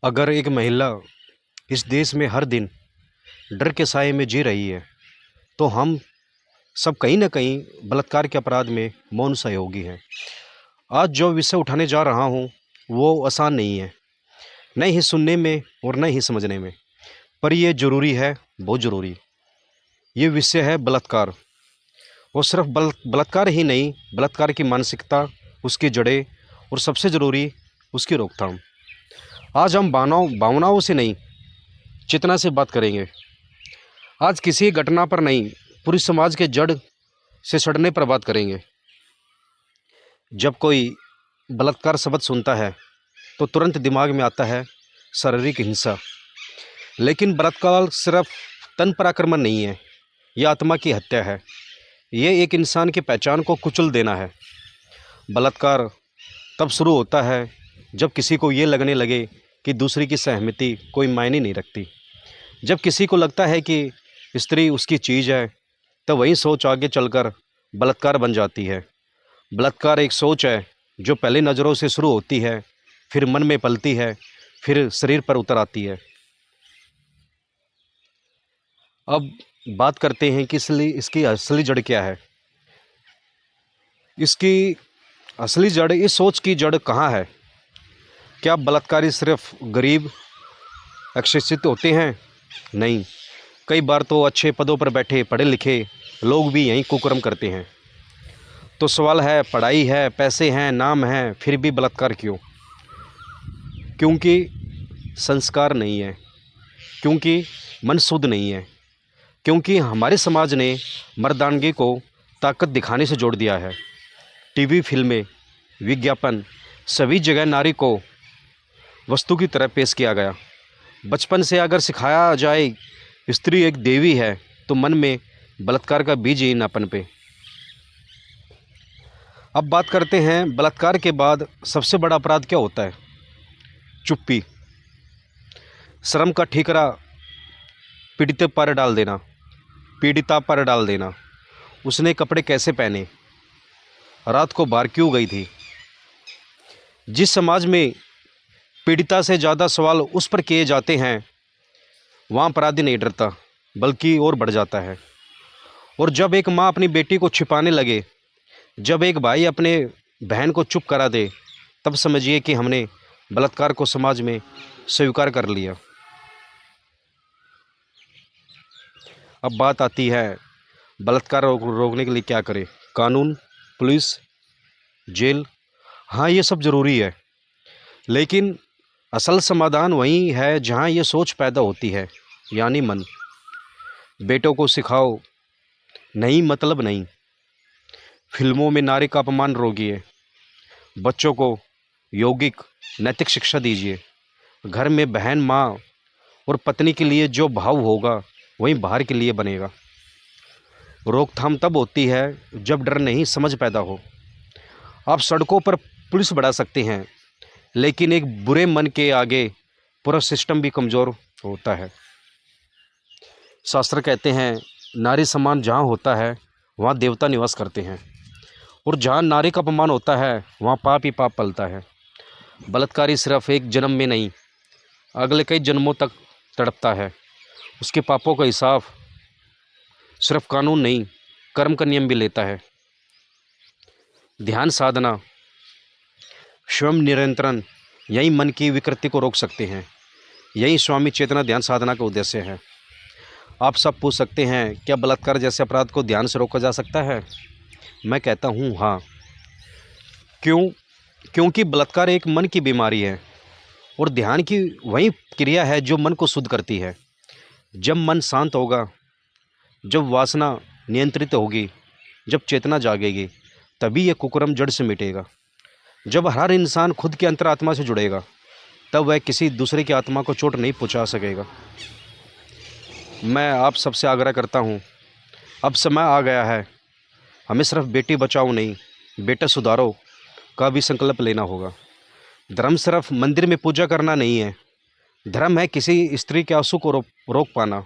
अगर एक महिला इस देश में हर दिन डर के साए में जी रही है, तो हम सब कहीं न कहीं बलात्कार के अपराध में मौन सहयोगी हैं। आज जो विषय उठाने जा रहा हूँ, वो आसान नहीं है, न ही सुनने में और न ही समझने में, पर ये ज़रूरी है, बहुत ज़रूरी। ये विषय है बलात्कार। और सिर्फ बलात्कार ही नहीं, बलात्कार की मानसिकता, उसकी जड़ें और सबसे ज़रूरी उसकी रोकथाम। आज हम भावनाओं से नहीं, चेतना से बात करेंगे। आज किसी घटना पर नहीं, पूरी समाज के जड़ से सड़ने पर बात करेंगे। जब कोई बलात्कार शब्द सुनता है, तो तुरंत दिमाग में आता है शारीरिक हिंसा। लेकिन बलात्कार सिर्फ तन पर आक्रमण नहीं है, यह आत्मा की हत्या है। ये एक इंसान की पहचान को कुचल देना है। बलात्कार तब शुरू होता है जब किसी को ये लगने लगे कि दूसरे की सहमति कोई मायने नहीं रखती। जब किसी को लगता है कि स्त्री उसकी चीज़ है, तो वही सोच आगे चलकर बलात्कार बन जाती है। बलात्कार एक सोच है जो पहले नज़रों से शुरू होती है, फिर मन में पलती है, फिर शरीर पर उतर आती है। अब बात करते हैं कि इसकी असली जड़ क्या है। इसकी असली जड़, इस सोच की जड़ कहाँ है? क्या बलात्कारी सिर्फ गरीब अशिक्षित होते हैं? नहीं, कई बार तो अच्छे पदों पर बैठे पढ़े लिखे लोग भी यहीं कुकर्म करते हैं। तो सवाल है, पढ़ाई है, पैसे हैं, नाम है, फिर भी बलात्कार क्यों? क्योंकि संस्कार नहीं है, क्योंकि मन शुद्ध नहीं है, क्योंकि हमारे समाज ने मर्दानगी को ताकत दिखाने से जोड़ दिया है। टीवी, फिल्में, विज्ञापन, सभी जगह नारी को वस्तु की तरह पेश किया गया। बचपन से अगर सिखाया जाए स्त्री एक देवी है, तो मन में बलात्कार का बीज ही ना पनपे। अब बात करते हैं बलात्कार के बाद सबसे बड़ा अपराध क्या होता है। चुप्पी। शर्म का ठीकरा पीड़िता पर डाल देना। उसने कपड़े कैसे पहने, रात को बाहर क्यों गई थी। जिस समाज में पीड़िता से ज़्यादा सवाल उस पर किए जाते हैं, वहाँ अपराधी नहीं डरता, बल्कि और बढ़ जाता है। और जब एक माँ अपनी बेटी को छिपाने लगे, जब एक भाई अपने बहन को चुप करा दे, तब समझिए कि हमने बलात्कार को समाज में स्वीकार कर लिया। अब बात आती है बलात्कार रोकने के लिए क्या करें। कानून, पुलिस, जेल, हाँ ये सब ज़रूरी है, लेकिन असल समाधान वहीं है जहाँ ये सोच पैदा होती है, यानी मन। बेटों को सिखाओ नहीं मतलब नहीं। फिल्मों में नारी का अपमान रोकिए। बच्चों को यौगिक नैतिक शिक्षा दीजिए। घर में बहन, माँ और पत्नी के लिए जो भाव होगा, वहीं बाहर के लिए बनेगा। रोकथाम तब होती है जब डर नहीं, समझ पैदा हो। आप सड़कों पर पुलिस बढ़ा सकते हैं, लेकिन एक बुरे मन के आगे पूरा सिस्टम भी कमज़ोर होता है। शास्त्र कहते हैं, नारी सम्मान जहाँ होता है वहाँ देवता निवास करते हैं, और जहाँ नारी का अपमान होता है वहाँ पाप ही पाप पलता है। बलात्कारी सिर्फ एक जन्म में नहीं, अगले कई जन्मों तक तड़पता है। उसके पापों का हिसाब सिर्फ कानून नहीं, कर्म का नियम भी लेता है। ध्यान साधना, स्वयं नियंत्रण, यही मन की विकृति को रोक सकते हैं। यही स्वामी चेतना ध्यान साधना का उद्देश्य है। आप सब पूछ सकते हैं, क्या बलात्कार जैसे अपराध को ध्यान से रोका जा सकता है? मैं कहता हूँ हाँ। क्यों? क्योंकि बलात्कार एक मन की बीमारी है, और ध्यान की वही क्रिया है जो मन को शुद्ध करती है। जब मन शांत होगा, जब वासना नियंत्रित होगी, जब चेतना जागेगी, तभी यह कुकर्म जड़ से मिटेगा। जब हर इंसान खुद की अंतरात्मा से जुड़ेगा, तब वह किसी दूसरे की आत्मा को चोट नहीं पहुंचा सकेगा। मैं आप सबसे आग्रह करता हूं, अब समय आ गया है, हमें सिर्फ बेटी बचाओ नहीं, बेटा सुधारो का भी संकल्प लेना होगा। धर्म सिर्फ मंदिर में पूजा करना नहीं है। धर्म है किसी स्त्री के आंसू को रोक पाना।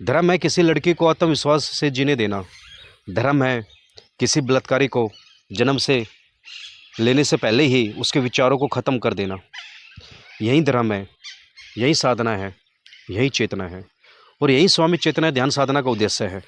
धर्म है किसी लड़की को आत्मविश्वास से जीने देना। धर्म है किसी बलात्कारी को जन्म से लेने से पहले ही उसके विचारों को ख़त्म कर देना। यही धर्म है यही साधना है, यही चेतना है और यही स्वामी चेतना ध्यान साधना का उद्देश्य है।